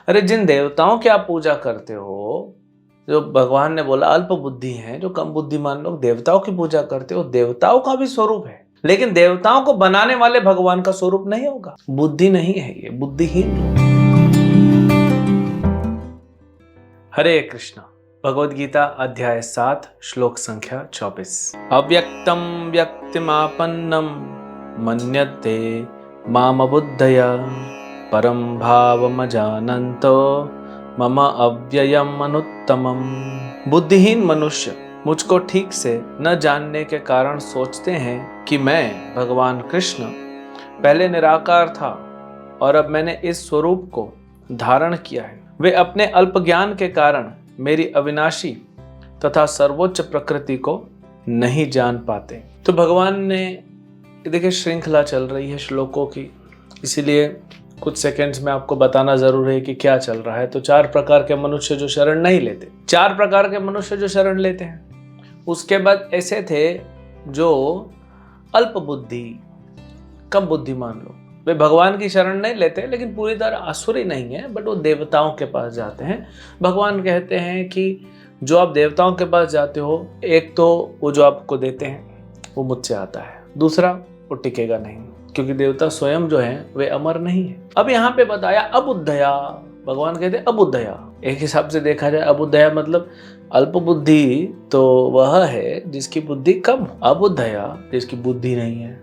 अरे जिन देवताओं की आप पूजा करते हो, जो भगवान ने बोला अल्प बुद्धि हैं, जो कम बुद्धिमान लोग देवताओं की पूजा करते हो, देवताओं का भी स्वरूप है, लेकिन देवताओं को बनाने वाले भगवान का स्वरूप नहीं होगा। बुद्धि नहीं है, ये बुद्धिहीन लोग। हरे कृष्णा। भगवद गीता अध्याय 7 श्लोक संख्या 24। अव्यक्तम व्यक्तिमापन्नम मन्यते मामबुद्धया परम भावमजानन्तो मम अव्ययम अनुत्तमम। बुद्धिहीन मनुष्य मुझको ठीक से न जानने के कारण सोचते हैं कि मैं भगवान कृष्ण पहले निराकार था और अब मैंने इस स्वरूप को धारण किया है। वे अपने अल्प ज्ञान के कारण मेरी अविनाशी तथा सर्वोच्च प्रकृति को नहीं जान पाते। तो भगवान ने, देखिए श्रृंखला चल रही है श्लोकों की, इसीलिए कुछ सेकंड्स में आपको बताना जरूर है कि क्या चल रहा है। तो 4 प्रकार के मनुष्य जो शरण नहीं लेते, 4 प्रकार के मनुष्य जो शरण लेते हैं। उसके बाद ऐसे थे जो अल्प बुद्धि, कम बुद्धिमान लोग, वे भगवान की शरण नहीं लेते, लेकिन पूरी तरह आसुरी नहीं है, बट वो देवताओं के पास जाते हैं। भगवान कहते हैं कि जो आप देवताओं के पास जाते हो, एक तो वो जो आपको देते हैं वो मुझसे आता है, दूसरा वो टिकेगा नहीं, क्योंकि देवता स्वयं जो है वे अमर नहीं है। अब यहाँ पे बताया अबुद्धया, भगवान कहते हैं अबुद्धया। एक हिसाब से देखा जाए अबुद्धया मतलब अल्प बुद्धि तो वह है जिसकी बुद्धि कम, अबुद्धया जिसकी बुद्धि नहीं है,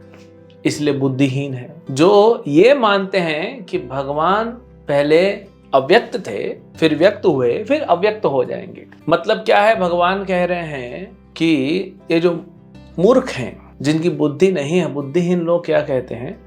इसलिए बुद्धिहीन है। जो ये मानते हैं कि भगवान पहले अव्यक्त थे, फिर व्यक्त हुए, फिर अव्यक्त हो जाएंगे। मतलब क्या है, भगवान कह रहे हैं कि ये जो मूर्ख हैं, जिनकी बुद्धि नहीं है, बुद्धिहीन लोग क्या कहते हैं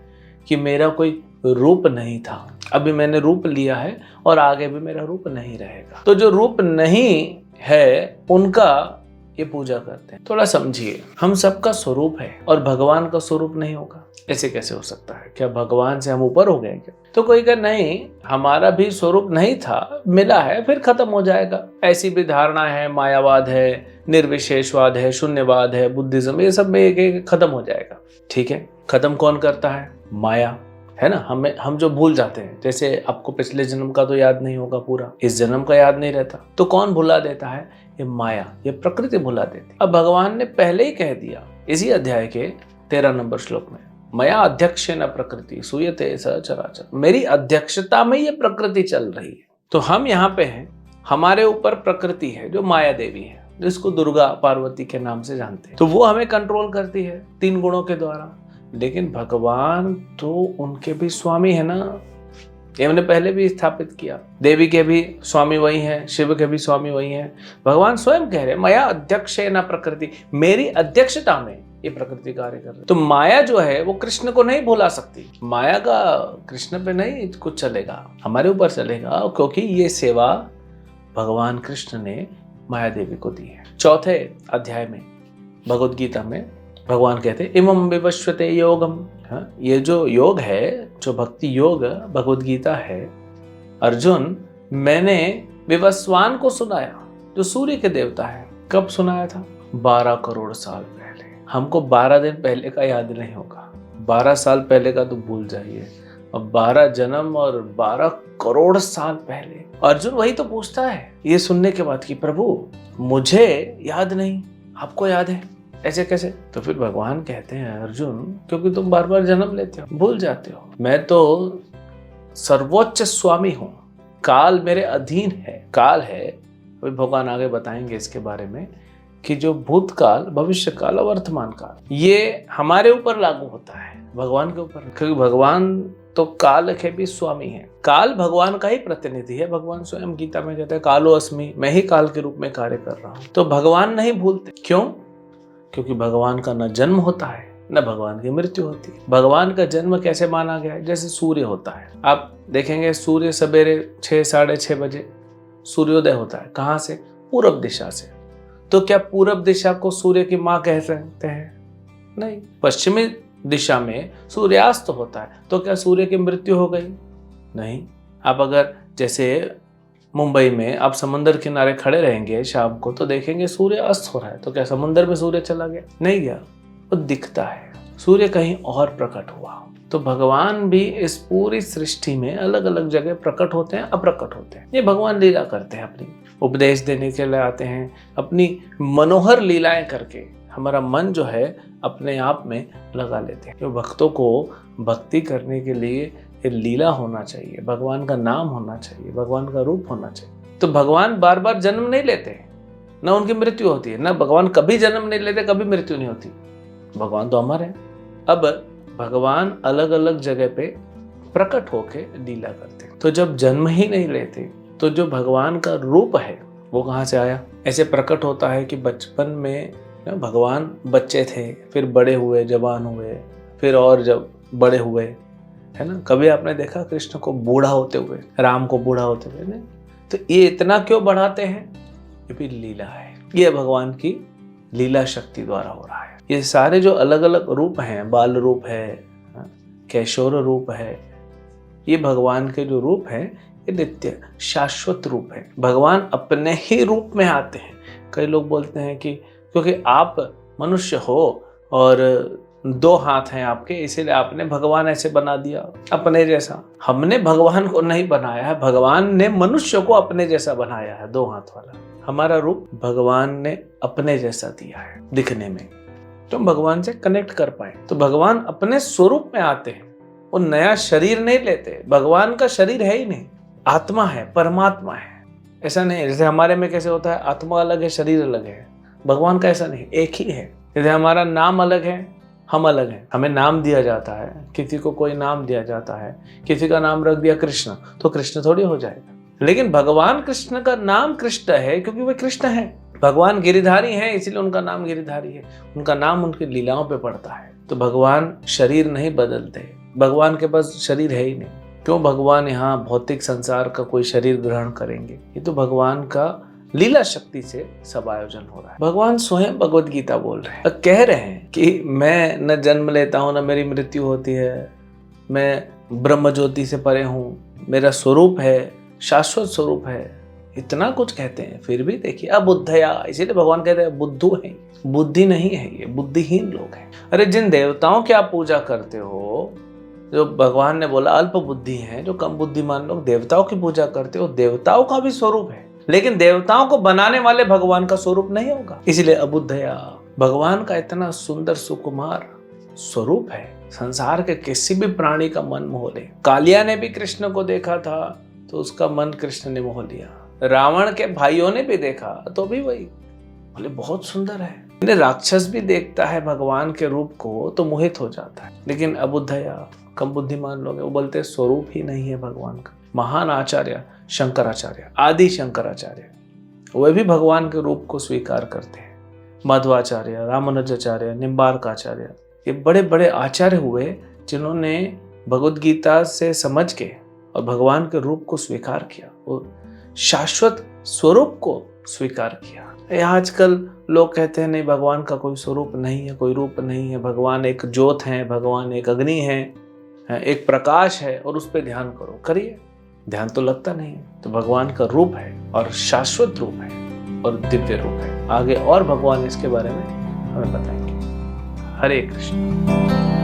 कि मेरा कोई रूप नहीं था, अभी मैंने रूप लिया है और आगे भी मेरा रूप नहीं रहेगा। तो जो रूप नहीं है उनका ये पूजा करते हैं। थोड़ा समझिए, हम सबका स्वरूप है और भगवान का स्वरूप नहीं होगा, ऐसे कैसे हो सकता है? क्या भगवान से हम ऊपर हो गए क्या? तो कोई कहे नहीं, हमारा भी स्वरूप नहीं था, मिला है, फिर खत्म हो जाएगा। ऐसी भी धारणा है, मायावाद है, निर्विशेषवाद है, शून्यवाद है, बुद्धिज्म, ये सब में एक खत्म हो जाएगा। ठीक है, खत्म कौन करता है? माया, है ना। हम जो भूल जाते हैं, जैसे आपको पिछले जन्म का तो याद नहीं होगा पूरा, इस जन्म का याद नहीं रहता, तो कौन भुला देता है? ये माया, ये प्रकृति भुला देती। अब भगवान ने पहले ही कह दिया इसी अध्याय के 13 नंबर श्लोक में, मया अध्यक्षेन प्रकृति सूयते सचराचर, मेरी अध्यक्षता में ये प्रकृति चल रही है। तो हम यहाँ पे हैं, हमारे ऊपर प्रकृति है जो माया देवी है, जिसको दुर्गा पार्वती के नाम से जानते हैं। तो वो हमें कंट्रोल करती है 3 गुणों के द्वारा। लेकिन भगवान तो उनके भी स्वामी है ना, ये हमने पहले भी स्थापित किया। देवी के भी स्वामी वही हैं, शिव के भी स्वामी वही हैं। भगवान स्वयं कह रहे हैं मया अध्यक्षेन प्रकृति, मेरी अध्यक्षता में ये प्रकृति कार्य कर रही है। तो माया जो है वो कृष्ण को नहीं भुला सकती, माया का कृष्ण पे नहीं कुछ चलेगा, हमारे ऊपर चलेगा, क्योंकि ये सेवा भगवान कृष्ण ने माया देवी को दी है। 4थे अध्याय में भगवद गीता में भगवान कहते हैं इमं विवस्वते योगम, ये जो योग है, जो भक्ति योग भगवद गीता है, अर्जुन मैंने विवस्वान को सुनाया, जो सूर्य के देवता है। कब सुनाया था? 12 करोड़ साल पहले। हमको 12 दिन पहले का याद नहीं होगा, 12 साल पहले का तो भूल जाइए, अब 12 जन्म और 12 करोड़ साल पहले। अर्जुन वही तो पूछता है ये सुनने के बाद कि प्रभु मुझे याद नहीं, आपको याद है, ऐसे कैसे? तो फिर भगवान कहते हैं अर्जुन, क्योंकि तुम बार बार जन्म लेते हो, भूल जाते हो, मैं तो सर्वोच्च स्वामी हूं, काल मेरे अधीन है। काल है, अभी भगवान आगे बताएंगे इसके बारे में कि जो भूतकाल, भविष्य काल और वर्तमान काल, ये हमारे ऊपर लागू होता है, भगवान के ऊपर, क्योंकि भगवान तो काल के भी स्वामी है। काल भगवान का ही प्रतिनिधि है। भगवान स्वयं गीता में कहते हैं कालो अस्मि, मैं ही काल के रूप में कार्य कर रहा हूं। तो भगवान नहीं भूलते, क्यों? क्योंकि भगवान का न जन्म होता है न भगवान की मृत्यु होती है। भगवान का जन्म कैसे माना गया है? जैसे सूर्य होता है, आप देखेंगे सूर्य सवेरे 6 साढ़े 6 बजे सूर्योदय होता है। कहाँ से? पूरब दिशा से। तो क्या पूरब दिशा को सूर्य की माँ कह सकते हैं? नहीं। पश्चिमी दिशा में सूर्यास्त होता है, तो क्या सूर्य की मृत्यु हो गई? नहीं। आप अगर जैसे मुंबई में आप समंदर किनारे खड़े रहेंगे शाम को, तो देखेंगे सूर्य अस्त हो रहा है, तो क्या समुद्र में सूर्य चला गया? नहीं गया, वो दिखता है। सूर्य कहीं और प्रकट हुआ, तो भगवान भी इस पूरी सृष्टि में अलग अलग जगह प्रकट होते हैं, अप्रकट होते हैं। ये भगवान लीला करते हैं, अपनी उपदेश देने के लिए आते हैं, अपनी मनोहर लीलाएं करके हमारा मन जो है अपने आप में लगा लेते हैं। तो भक्तों को भक्ति करने के लिए ये लीला होना चाहिए, भगवान का नाम होना चाहिए, भगवान का रूप होना चाहिए। तो भगवान बार बार जन्म नहीं लेते, न उनकी मृत्यु होती है, न भगवान कभी जन्म नहीं लेते, कभी मृत्यु नहीं होती। भगवान तो अमर है। अब भगवान अलग अलग जगह पे प्रकट होके लीला करते हैं। तो जब जन्म ही नहीं लेते तो जो भगवान का रूप है वो कहाँ से आया? ऐसे प्रकट होता है कि बचपन में भगवान बच्चे थे, फिर बड़े हुए, जवान हुए, फिर और जब बड़े हुए, है ना। कभी आपने देखा कृष्ण को बूढ़ा होते हुए, राम को बूढ़ा होते हुए? नहीं। तो ये इतना क्यों बढ़ाते हैं? ये भी लीला है, ये भगवान की लीला शक्ति द्वारा हो रहा है। ये सारे जो अलग अलग रूप हैं, बाल रूप है, कैशोर रूप है, ये भगवान के जो रूप है ये नित्य शाश्वत रूप है। भगवान अपने ही रूप में आते हैं। कई लोग बोलते हैं कि क्योंकि आप मनुष्य हो और 2 हाथ हैं आपके, इसीलिए आपने भगवान ऐसे बना दिया अपने जैसा। हमने भगवान को नहीं बनाया है, भगवान ने मनुष्य को अपने जैसा बनाया है, 2 हाथ वाला। हमारा रूप भगवान ने अपने जैसा दिया है दिखने में, तो हम भगवान से कनेक्ट कर पाए। तो भगवान अपने स्वरूप में आते हैं, वो नया शरीर नहीं लेते। भगवान का शरीर है ही नहीं, आत्मा है, परमात्मा है। ऐसा नहीं जैसे हमारे में कैसे होता है, आत्मा अलग है, शरीर अलग है। भगवान का ऐसा नहीं, एक ही है। जैसे हमारा नाम अलग है, हम अलग हैं। हमें नाम दिया जाता है, किसी को कोई नाम दिया जाता है, किसी का नाम रख दिया कृष्ण, तो कृष्ण थोड़ी हो जाएगा। लेकिन भगवान कृष्ण का नाम कृष्ण है क्योंकि वे कृष्ण है। भगवान गिरिधारी हैं, इसीलिए उनका नाम गिरिधारी है। उनका नाम उनकी लीलाओं पे पड़ता है। तो भगवान शरीर नहीं बदलते, भगवान के पास शरीर है ही नहीं। क्यों भगवान यहाँ भौतिक संसार का कोई शरीर ग्रहण करेंगे? ये तो भगवान का लीला शक्ति से सब आयोजन हो रहा है। भगवान स्वयं भगवद गीता बोल रहे हैं, कह रहे हैं कि मैं न जन्म लेता हूँ, न मेरी मृत्यु होती है, मैं ब्रह्म ज्योति से परे हूँ, मेरा स्वरूप है, शाश्वत स्वरूप है। इतना कुछ कहते हैं, फिर भी देखिए अबुद्धया, इसीलिए भगवान कहते हैं बुद्धू है, बुद्धि नहीं है, ये बुद्धिहीन लोग हैं। अरे जिन देवताओं की आप पूजा करते हो, जो भगवान ने बोला अल्प बुद्धि हैं, जो कम बुद्धिमान लोग देवताओं की पूजा करते हो, देवताओं का भी स्वरूप है, लेकिन देवताओं को बनाने वाले भगवान का स्वरूप नहीं होगा। इसलिए अबुद्धया, भगवान का इतना सुंदर सुकुमार स्वरूप है, संसार के किसी भी प्राणी का मन मोह ले। कालिया ने भी कृष्ण को देखा था तो उसका मन कृष्ण ने मोह लिया। रावण के भाइयों ने भी देखा तो भी वही बोले बहुत सुंदर है। राक्षस भी देखता है भगवान के रूप को तो मोहित हो जाता है। लेकिन अबुद्धया, कम बुद्धिमान लोग हैं, वो बोलते स्वरूप ही नहीं है भगवान का। महान आचार्य शंकराचार्य, आदि शंकराचार्य, वे भी भगवान के रूप को स्वीकार करते हैं। मध्वाचार्य, रामानुजाचार्य, निम्बार्काचार्य, ये बड़े बड़े आचार्य हुए जिन्होंने भगवद गीता से समझ के और भगवान के रूप को स्वीकार किया और शाश्वत स्वरूप को स्वीकार किया। आजकल लोग कहते हैं नहीं, भगवान का कोई स्वरूप नहीं है, कोई रूप नहीं है, भगवान एक ज्योत है, भगवान एक अग्नि है, एक प्रकाश है और उस पर ध्यान करो। करिए, ध्यान तो लगता नहीं है। तो भगवान का रूप है और शाश्वत रूप है और दिव्य रूप है। आगे और भगवान इसके बारे में हमें बताएंगे। हरे कृष्ण।